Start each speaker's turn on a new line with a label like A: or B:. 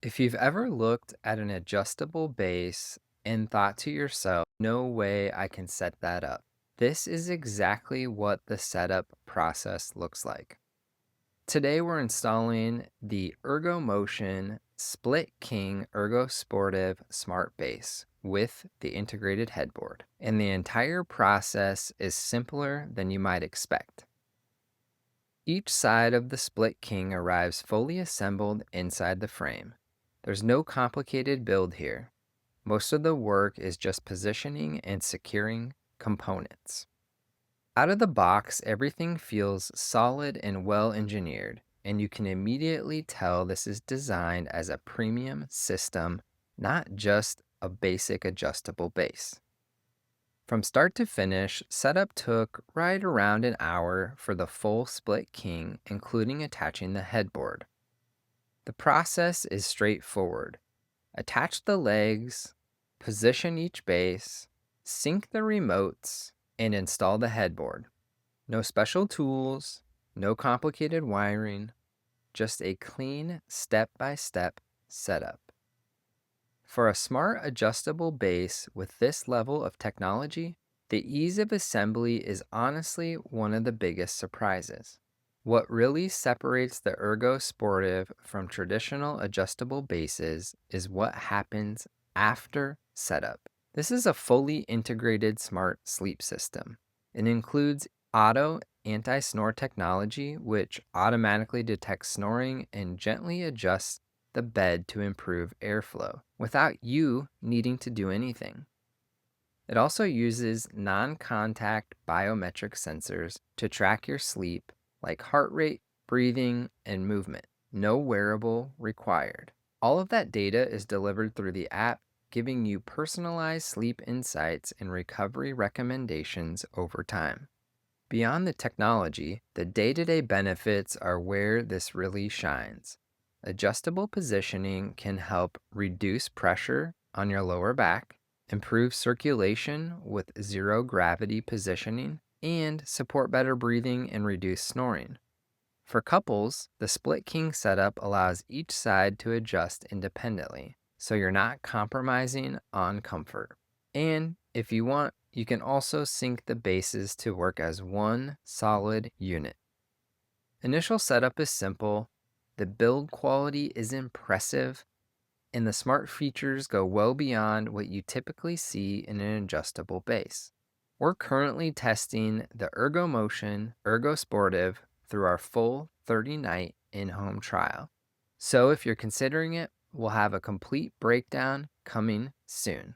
A: If you've ever looked at an adjustable base and thought to yourself, no way I can set that up, this is exactly what the setup process looks like. Today we're installing the Ergomotion Split King ErgoSportive Smart Base with the integrated headboard. And the entire process is simpler than you might expect. Each side of the Split King arrives fully assembled inside the frame. There's no complicated build here. Most of the work is just positioning and securing components. Out of the box, everything feels solid and well engineered, and you can immediately tell this is designed as a premium system, not just a basic adjustable base. From start to finish, setup took right around an hour for the full Split King, including attaching the headboard. The process is straightforward. Attach the legs, position each base, sync the remotes, and install the headboard. No special tools, no complicated wiring, just a clean step-by-step setup. For a smart adjustable base with this level of technology, the ease of assembly is honestly one of the biggest surprises. What really separates the Ergo Sportive from traditional adjustable bases is what happens after setup. This is a fully integrated smart sleep system. It includes auto anti-snore technology, which automatically detects snoring and gently adjusts the bed to improve airflow without you needing to do anything. It also uses non-contact biometric sensors to track your sleep, like heart rate, breathing, and movement. No wearable required. All of that data is delivered through the app, giving you personalized sleep insights and recovery recommendations over time. Beyond the technology, the day-to-day benefits are where this really shines. Adjustable positioning can help reduce pressure on your lower back, improve circulation with zero gravity positioning, and support better breathing and reduce snoring. For couples, the split king setup allows each side to adjust independently, so you're not compromising on comfort. And if you want, you can also sync the bases to work as one solid unit. Initial setup is simple, the build quality is impressive, and the smart features go well beyond what you typically see in an adjustable base. We're currently testing the Ergomotion ErgoSportive through our full 30-night in-home trial. So if you're considering it, we'll have a complete breakdown coming soon.